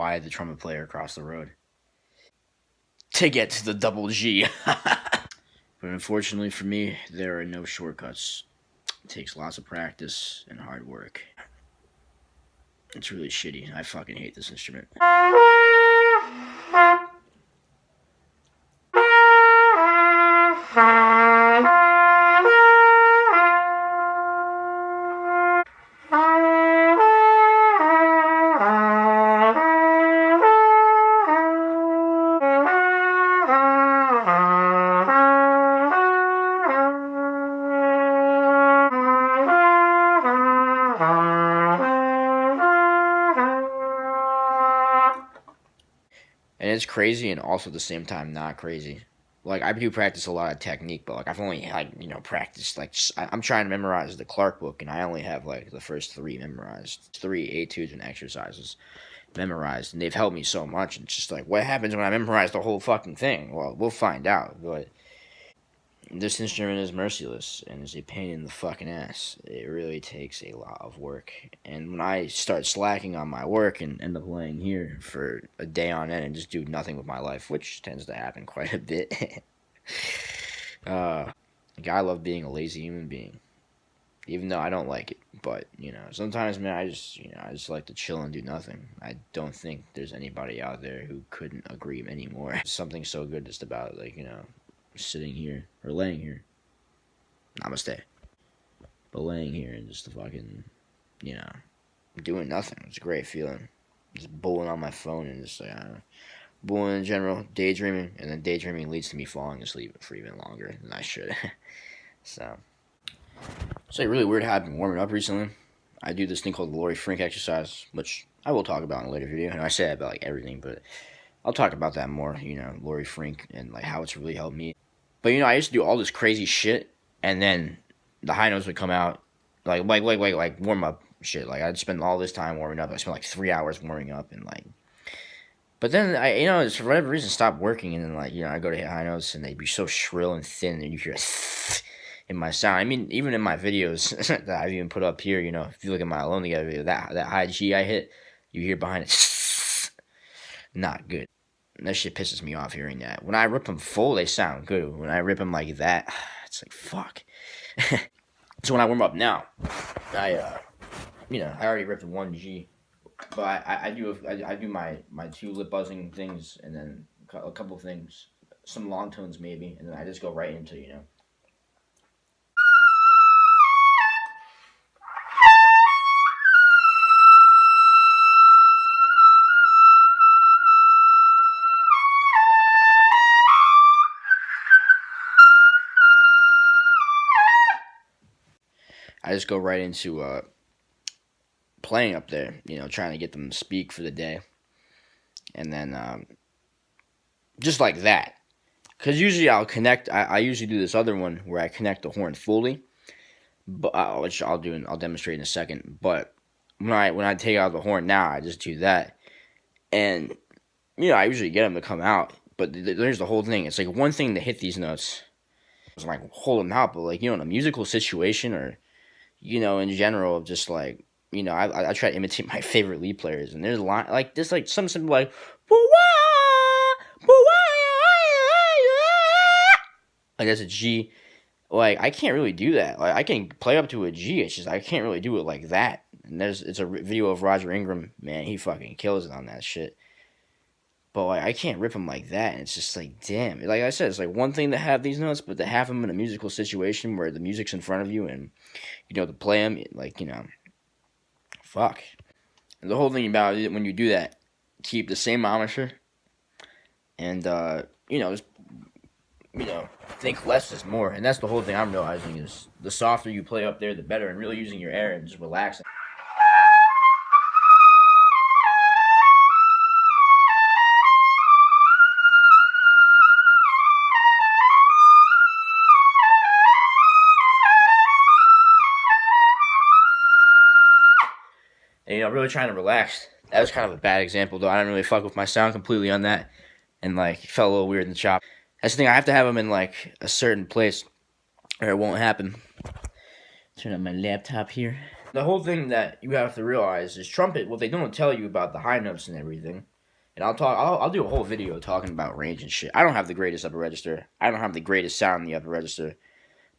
by the trumpet player across the road to get to the double G. But unfortunately for me, there are no shortcuts. It takes lots of practice and hard work. It's really shitty. I fucking hate this instrument. And it's crazy and also at the same time not crazy. Like, I do practice a lot of technique, but, like, I've only, like, practiced, like, I'm trying to memorize the Clark book, and I only have, like, the first 3 memorized. 3 etudes and exercises memorized, and they've helped me so much. It's just like, what happens when I memorize the whole fucking thing? Well, we'll find out, but this instrument is merciless, and is a pain in the fucking ass. It really takes a lot of work, and when I start slacking on my work and end up laying here for a day on end and just do nothing with my life, which tends to happen quite a bit, I love being a lazy human being, even though I don't like it. But sometimes, man, I just like to chill and do nothing. I don't think there's anybody out there who couldn't agree anymore. Something so good just about, like, sitting here or laying here. Namaste. But laying here and just fucking, doing nothing. It's a great feeling. Just bowling on my phone and just, bowling in general, daydreaming, and then daydreaming leads to me falling asleep for even longer than I should. So, it's like really weird how I've been warming up recently. I do this thing called the Lori Frink exercise, which I will talk about in a later video. And I say that about, like, everything, but I'll talk about that more, Lori Frink, and, like, how it's really helped me. But, I used to do all this crazy shit, and then the high notes would come out, like warm up shit. Like, I'd spend all this time warming up. I spent, like, 3 hours warming up, and, like, but then I, just for whatever reason, stopped working, and then, like, I go to hit high notes, and they'd be so shrill and thin, and you hear in my sound. I mean, even in my videos that I've even put up here, if you look at my Alone Together video, that high G I hit, you hear behind it, not good. That shit pisses me off hearing that. When I rip them full, they sound good. When I rip them like that, it's like, fuck. So when I warm up now, I already ripped 1G. But I do my 2 lip buzzing things, and then a couple things, some long tones maybe, and then I just go right into, I just go right into playing up there, trying to get them to speak for the day. And then just like that. Because usually I'll connect, I usually do this other one where I connect the horn fully, but which I'll demonstrate in a second. But when I take out the horn now, I just do that. And, I usually get them to come out. But there's the whole thing. It's like one thing to hit these notes. It's like hold them out, but like, in a musical situation or, in general, just like, I try to imitate my favorite lead players, and there's a line like this, like some simple like, like that's a G. Like, I can't really do that. Like, I can play up to a G. It's just I can't really do it like that. And it's a video of Roger Ingram. Man, he fucking kills it on that shit. But like, I can't rip them like that. And it's just like, damn. Like I said, it's like one thing to have these notes, but to have them in a musical situation where the music's in front of you and to play them, like, fuck. And the whole thing about it, when you do that, keep the same monitor, and just think less is more. And that's the whole thing I'm realizing is the softer you play up there, the better, and really using your air and just relaxing. And really trying to relax. That was kind of a bad example, though. I didn't really fuck with my sound completely on that, and like it felt a little weird in the chop. That's the thing. I have to have them in like a certain place, or it won't happen. Turn on my laptop here. The whole thing that you have to realize is trumpet. What they don't tell you about the high notes and everything And I'll do a whole video talking about range and shit. I don't have the greatest upper register. I don't have the greatest sound in the upper register.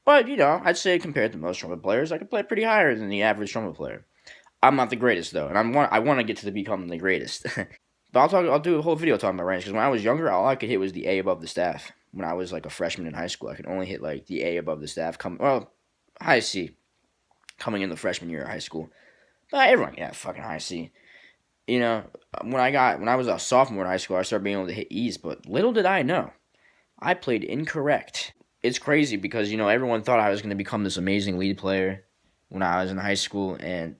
But, I'd say compared to most trumpet players, I could play pretty higher than the average trumpet player. I'm not the greatest though, and I want to get to become the greatest. But I'll do a whole video talking about range, because when I was younger, all I could hit was the A above the staff. When I was like a freshman in high school, I could only hit like the A above the staff, high C, coming in the freshman year of high school. But everyone, yeah, fucking high C. When I was a sophomore in high school, I started being able to hit E's, but little did I know, I played incorrect. It's crazy because, everyone thought I was going to become this amazing lead player when I was in high school, and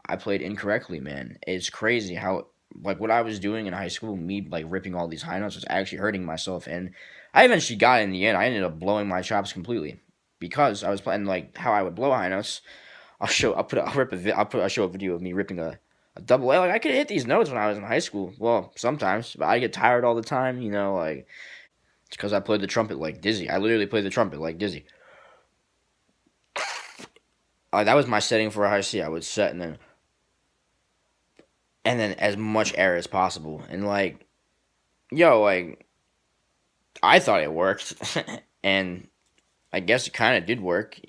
I played incorrectly, man. It's crazy how, like, what I was doing in high school, me, like, ripping all these high notes, was actually hurting myself, and I eventually got it in the end. I ended up blowing my chops completely, because I was playing, like, how I would blow high notes. I'll show a video of me ripping a double A. Like, I could hit these notes when I was in high school. Well, sometimes, but I get tired all the time, like, it's because I played the trumpet like Dizzy. I literally played the trumpet like Dizzy. That was my setting for a high C. I would set and then as much air as possible. And like, I thought it worked, and I guess it kind of did work,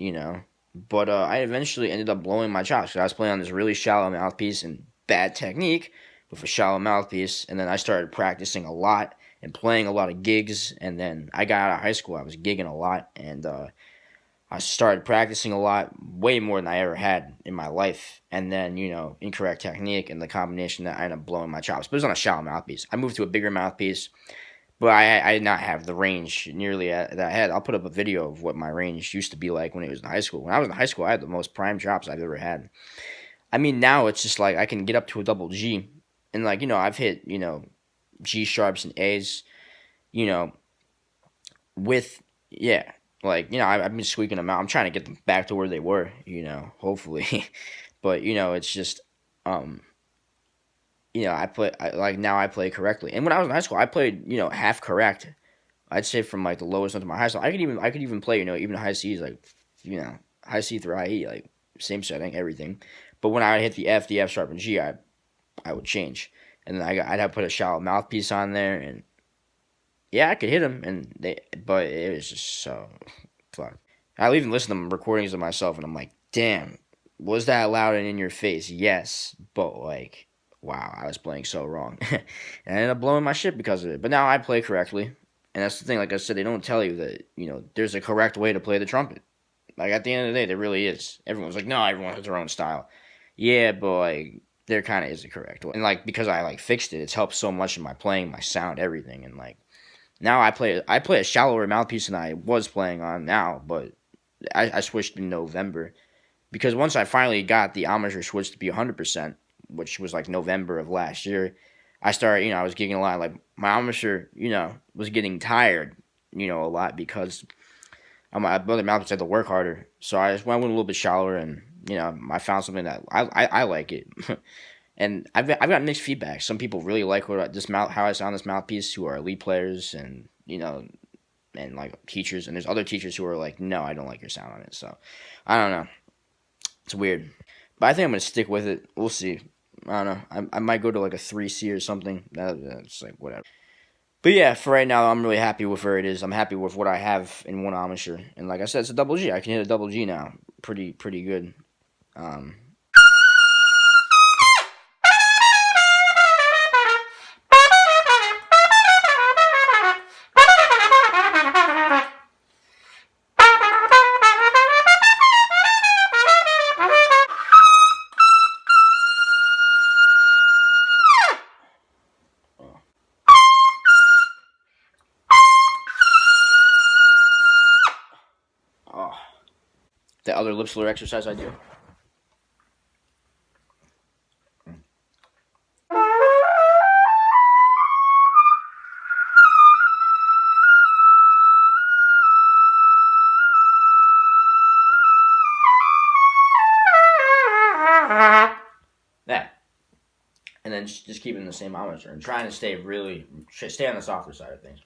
But I eventually ended up blowing my chops, because I was playing on this really shallow mouthpiece and bad technique with a shallow mouthpiece. And then I started practicing a lot and playing a lot of gigs. And then I got out of high school. I was gigging a lot, and I started practicing a lot, way more than I ever had in my life. And then, incorrect technique and the combination, that I ended up blowing my chops. But it was on a shallow mouthpiece. I moved to a bigger mouthpiece, but I did not have the range nearly that I had. I'll put up a video of what my range used to be like when it was in high school. When I was in high school, I had the most prime chops I've ever had. I mean, now it's just like I can get up to a double G. And like, I've hit, G sharps and A's, with, yeah. Like, I've been squeaking them out. I'm trying to get them back to where they were, hopefully. But, it's just, now I play correctly. And when I was in high school, I played, half correct. I'd say from, like, the lowest note to my high school. I could even play, even high C's, like, high C through high E, like, same setting, everything. But when I would hit the F sharp, and G, I would change. And then I'd have to put a shallow mouthpiece on there, and yeah, I could hit them, but it was just so fuck. I'll even listen to recordings of myself, and I'm like, damn, was that loud and in your face? Yes, but like, wow, I was playing so wrong, and I ended up blowing my shit because of it. But now I play correctly, and that's the thing. Like I said, they don't tell you that there's a correct way to play the trumpet. Like at the end of the day, there really is. Everyone's like, no, everyone has their own style. Yeah, but like, there kind of is a correct way, and like because I like fixed it, it's helped so much in my playing, my sound, everything, and like. Now I play a shallower mouthpiece than I was playing on now, but I switched in November, because once I finally got the embouchure switched to be 100%, which was like November of last year, I started, I was gigging a lot. Like my embouchure, was getting tired, a lot, because my other mouthpiece had to work harder. So I just went a little bit shallower, and I found something that I like it. And I've got mixed feedback. Some people really like how I sound this mouthpiece, who are elite players and and like teachers. And there's other teachers who are like, no, I don't like your sound on it. So I don't know. It's weird, but I think I'm gonna stick with it. We'll see. I don't know. I might go to like a 3C or something. That's like whatever. But yeah, for right now, I'm really happy with where it is. I'm happy with what I have in one embouchure, and like I said, it's a double G. I can hit a double G now, pretty good. Oh, the other lip slur exercise I do. That. And then just keeping the same embouchure and trying to stay on the softer side of things.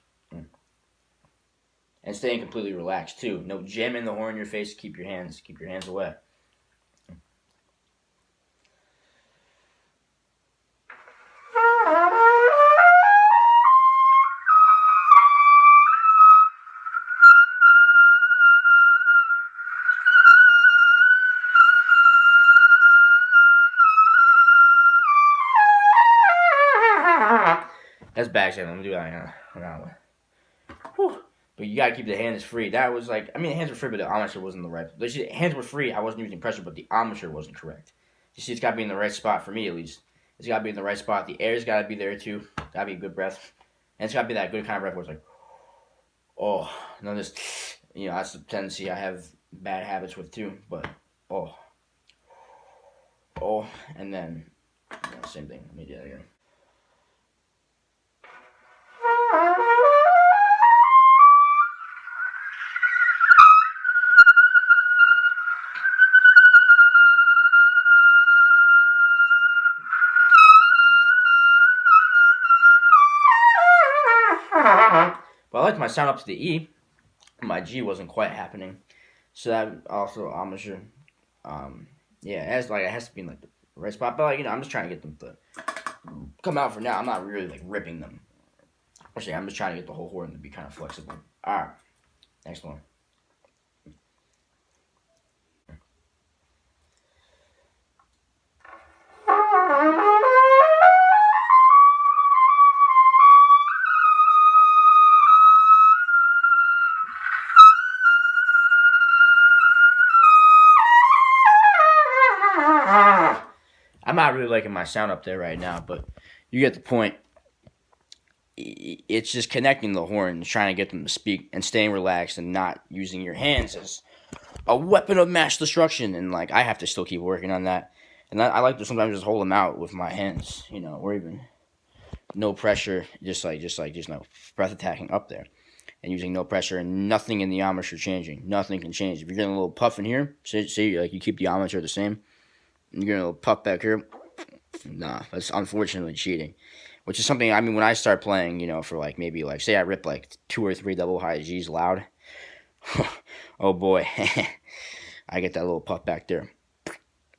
And staying completely relaxed too. No jamming the horn in your face. Keep your hands away. That's back example. Let me do that around one. Whew. But you gotta keep the hands free. That was like, I mean, the hands were free, but the armature wasn't the right. The hands were free. I wasn't using pressure, but the armature wasn't correct. You see, it's gotta be in the right spot for me at least. It's gotta be in the right spot. The air's gotta be there too. Gotta be a good breath, and it's gotta be that good kind of breath where it's like, oh, none of this. You know, that's the tendency I have bad habits with too. But oh, and then same thing. Let me do that again. But I liked my sound up to the E. My G wasn't quite happening, so that also armature. Yeah, it has to be in like the right spot. But like, I'm just trying to get them to come out for now. I'm not really like ripping them. Actually, I'm just trying to get the whole horn to be kind of flexible. All right, next one. I'm not really liking my sound up there right now, but you get the point. It's just connecting the horns, trying to get them to speak, and staying relaxed and not using your hands as a weapon of mass destruction. And like, I have to still keep working on that. And I like to sometimes just hold them out with my hands, or even no pressure, just no breath attacking up there, and using no pressure and nothing in the armature changing. Nothing can change. If you're getting a little puff in here, say like you keep the armature the same, and you're getting a little puff back here. Nah, that's unfortunately cheating. Which is something, I mean, when I start playing, for like maybe like, say I rip like 2 or 3 double high G's loud. Oh boy, I get that little puff back there.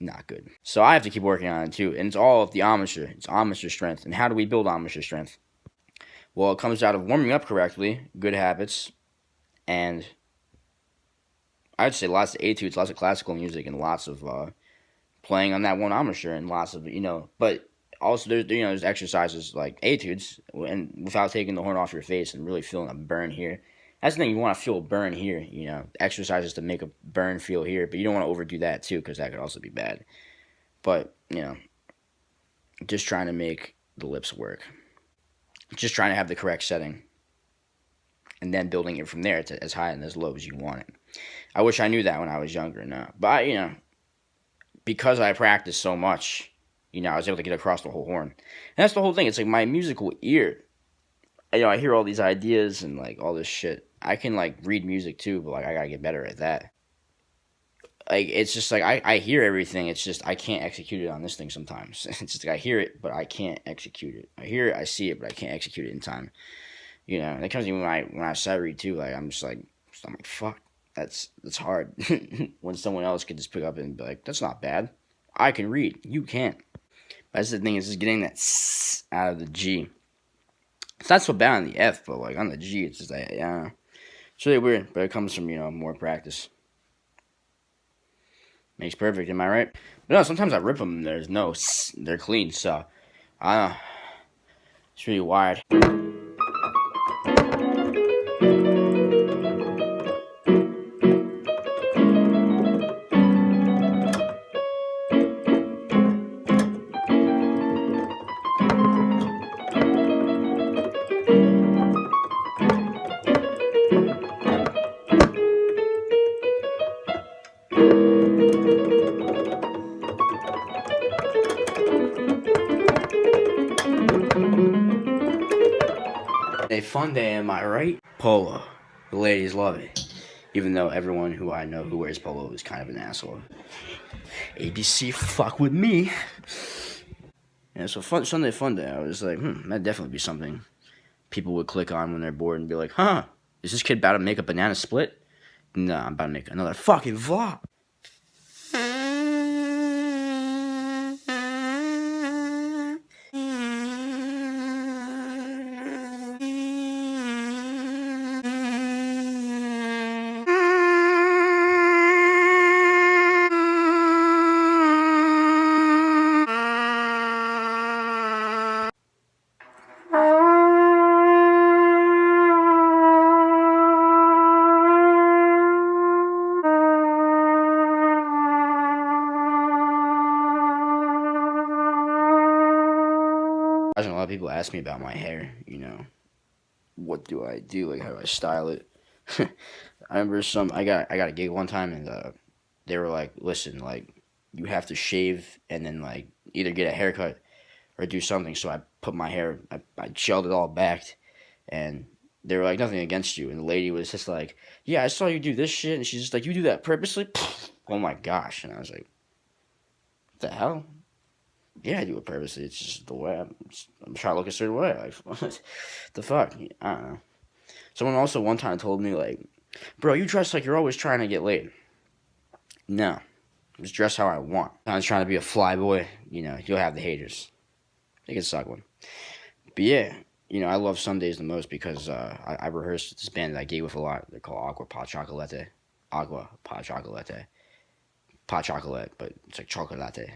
Not good. So I have to keep working on it too. And it's all of the armature. It's armature strength. And how do we build armature strength? Well, it comes out of warming up correctly, good habits, and I'd say lots of etudes, lots of classical music, and lots of playing on that one armature, and lots of, but also there's exercises like etudes, and without taking the horn off your face and really feeling a burn here. That's the thing, you want to feel a burn here, exercises to make a burn feel here, but you don't want to overdo that too, because that could also be bad. But, just trying to make the lips work. Just trying to have the correct setting, and then building it from there to as high and as low as you want it. I wish I knew that when I was younger, but, because I practiced so much, I was able to get across the whole horn. And that's the whole thing. It's like my musical ear. I hear all these ideas and like all this shit. I can like read music too, but like I gotta get better at that. Like it's just like I hear everything. It's just I can't execute it on this thing sometimes. It's just like I hear it, but I can't execute it. I hear it, I see it, but I can't execute it in time. And it comes to me when I sight read too. Like I'm like fuck. That's hard. When someone else could just pick up and be like, that's not bad. I can read. You can't. But that's the thing, is just getting that s out of the G. It's not so bad on the F, but like on the G, it's just like, it's really weird. But it comes from, more practice. Makes perfect, am I right? But no, sometimes I rip them and there's no s. They're clean, so I don't know. It's really wired. A Funday, am I right? Polo. The ladies love it. Even though everyone who I know who wears polo is kind of an asshole. ABC, fuck with me. Yeah, so Sunday Funday, I was like, that'd definitely be something people would click on when they're bored and be like, huh, is this kid about to make a banana split? Nah, I'm about to make another fucking vlog. A lot of people ask me about my hair, what do I do? Like, how do I style it? I remember I got a gig one time, and they were like, listen, like, you have to shave and then, like, either get a haircut or do something. So I put my hair, I gelled it all back, and they were like, nothing against you. And the lady was just like, yeah, I saw you do this shit. And she's just like, you do that purposely? Oh my gosh. And I was like, what the hell? Yeah, I do it purposely. It's just the way I'm trying to look a certain way. Like, what the fuck? I don't know. Someone also one time told me, like, bro, you dress like you're always trying to get laid. No. Just dress how I want. I was trying to be a fly boy. You'll have the haters. They can suck one. But yeah, I love Sundays the most because I rehearsed with this band that I gig with a lot. They're called Agua Pa Chocolate. Agua Pa Chocolate. Pa Chocolate, but it's like chocolate.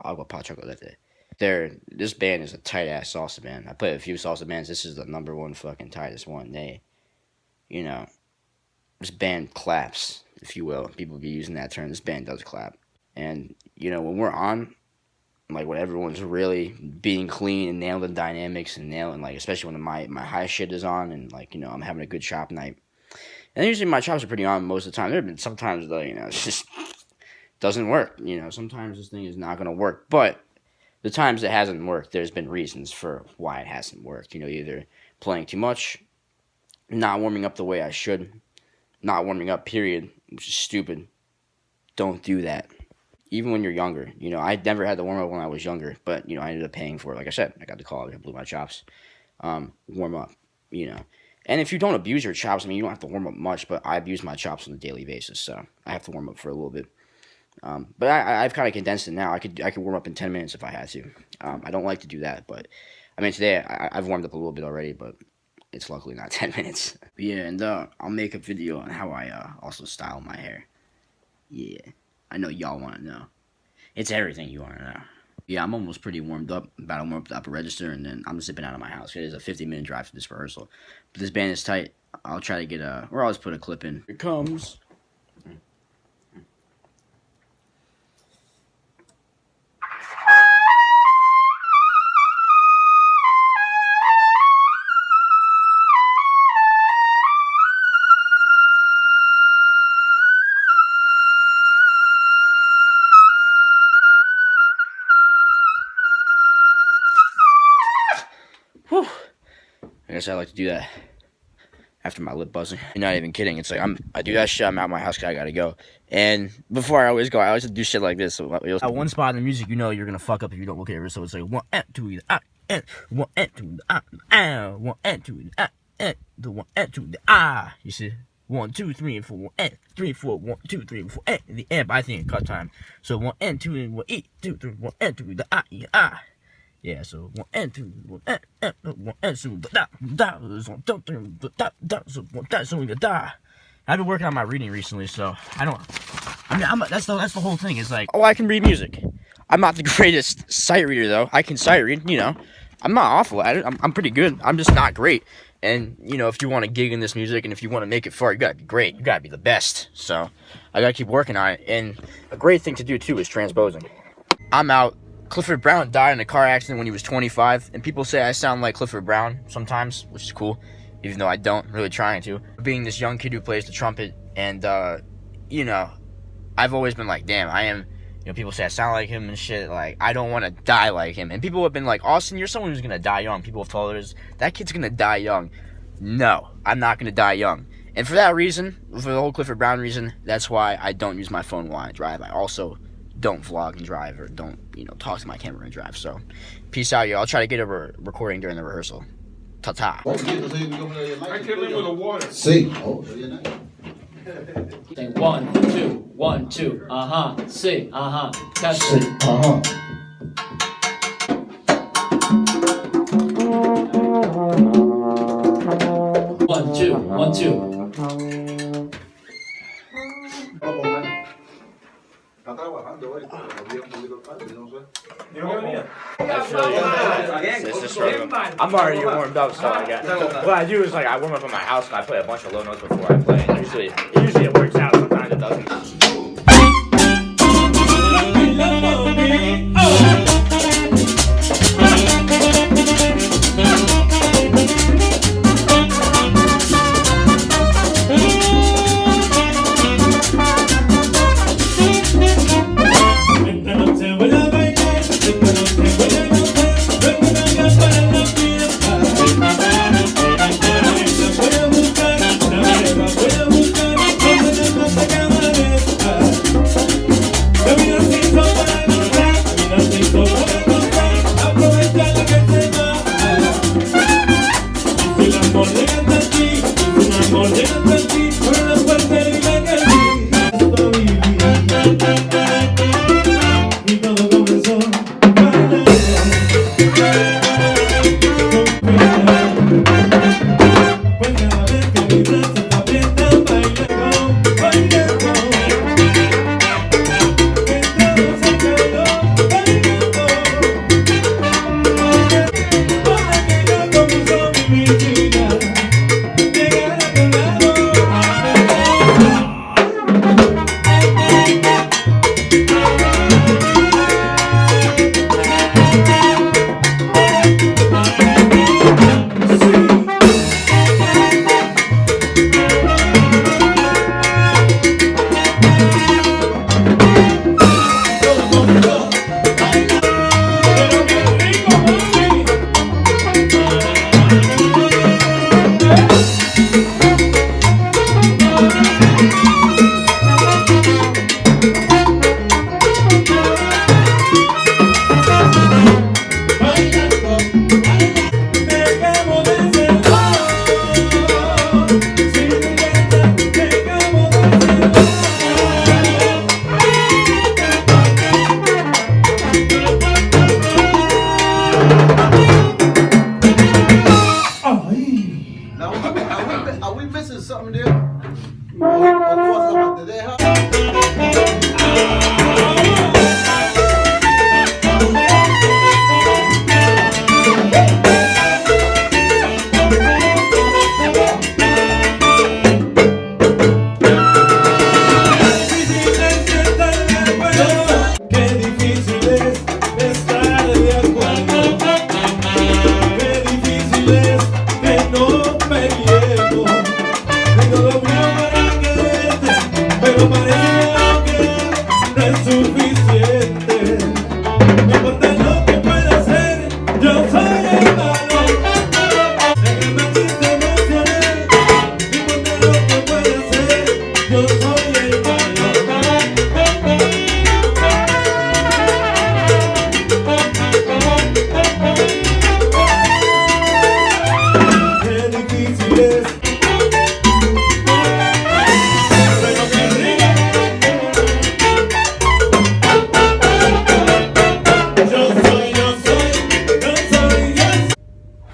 Agua Pa Chocolate. This band is a tight-ass salsa band. I played a few salsa bands. This is the number one fucking tightest one. This band claps, if you will. People be using that term. This band does clap. And, when we're on, like, when everyone's really being clean and nailing the dynamics and nailing, like, especially when my high shit is on and, like, I'm having a good chop night. And usually my chops are pretty on most of the time. There have been sometimes, though, it just doesn't work. Sometimes this thing is not going to work. But the times it hasn't worked, there's been reasons for why it hasn't worked. Either playing too much, not warming up the way I should, not warming up, period, which is stupid. Don't do that. Even when you're younger, I never had to warm up when I was younger, but, I ended up paying for it. Like I said, I got the call, I blew my chops. Warm up, And if you don't abuse your chops, you don't have to warm up much, but I abuse my chops on a daily basis, so I have to warm up for a little bit. But I've kind of condensed it now. I could warm up in 10 minutes if I had to. I don't like to do that, but, today I've warmed up a little bit already, but it's luckily not 10 minutes. But yeah, and I'll make a video on how I also style my hair. Yeah. I know y'all want to know. It's everything you want to know. Yeah, I'm almost pretty warmed up. About to warm up the upper register, and then I'm zipping out of my house. It is a 50-minute drive to this rehearsal. But this band is tight. I'll try to get or I'll just put a clip in. Here it comes. Whew. I guess I like to do that after my lip buzzing. I'm not even kidding. It's like I do that shit. I'm out of my house because I gotta go. And before I always go, I always do shit like this. So at one spot in the music, you're gonna fuck up if you don't look at it. So it's like 1 and 2 and 1 and 2 and 1 and 2 and the 1 and 2 the ah. You see, 1 2 3 and 4 1 and 3 4 1 2 3 and 4 and the end. But I think it cut time. So 1 and 2 and 1 2 3 1 and 2 the ah. Yeah, so 1 and 2, 1 and 1 and 2, I've been working on my reading recently, so that's the whole thing. Is like, I can read music. I'm not the greatest sight reader though. I can sight read, I'm not awful at it. I'm pretty good. I'm just not great. And if you want to gig in this music and if you want to make it far, you gotta be great. You gotta be the best. So I gotta keep working on it. And a great thing to do too is transposing. I'm out. Clifford Brown died in a car accident when he was 25, and people say I sound like Clifford Brown sometimes, which is cool, even though I don't, really trying to. Being this young kid who plays the trumpet, and, I've always been like, damn, I am, people say I sound like him and shit, like, I don't want to die like him, and people have been like, Austin, you're someone who's gonna die young. People have told us, that kid's gonna die young. No, I'm not gonna die young. And for that reason, for the whole Clifford Brown reason, that's why I don't use my phone while I drive. I also don't vlog and drive, or don't, talk to my camera and drive. So, peace out, y'all. I'll try to get a recording during the rehearsal. Ta-ta. I came in with the water. See. Oh, 1 2 1 2. See. Catch see. it. 1 2 1 2. Está trabajando hoy, había un poquito tarde, no sé. I'm already warmed up, so what I do is like I warm up in my house and I play a bunch of low notes before I play. And usually it works out. Sometimes it doesn't. Are we missing something there? O cosas más te deja. Qué difícil es estar de acuerdo. Qué difícil es que no peleemos. Tengo lo mío para quererte, pero parece que no es suficiente. No importa lo que pueda hacer, yo soy el malo. Déjame aquí te emocioné. No importa lo que pueda hacer, yo soy el malo. Qué difícil es, pero qué rico. Yo soy.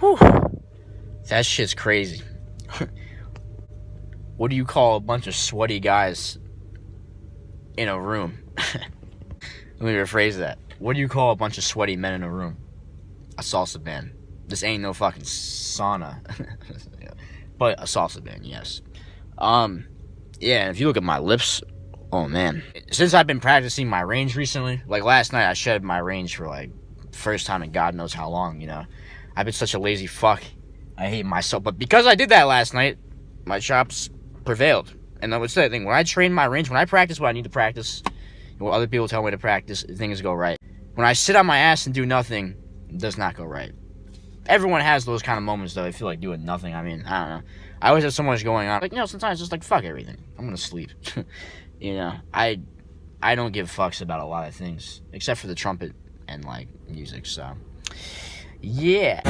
Whew. That shit's crazy. What do you call a bunch of sweaty guys in a room? Let me rephrase that. What do you call a bunch of sweaty men in a room? A salsa band. This ain't no fucking sauna. But a salsa band, yes. Yeah, and if you look at my lips, oh man. Since I've been practicing my range recently, like last night I shed my range for like first time in God knows how long, you know. I've been such a lazy fuck. I hate myself. But because I did that last night, my chops prevailed. And that's the thing. When I train my range, when I practice what I need to practice, and what other people tell me to practice, things go right. When I sit on my ass and do nothing, it does not go right. Everyone has those kind of moments, though. They feel like doing nothing. I mean, I don't know. I always have so much going on. Like, you know, sometimes just like, fuck everything. I'm gonna sleep. You know, I don't give fucks about a lot of things. Except for the trumpet and, like, music, so. Yeah.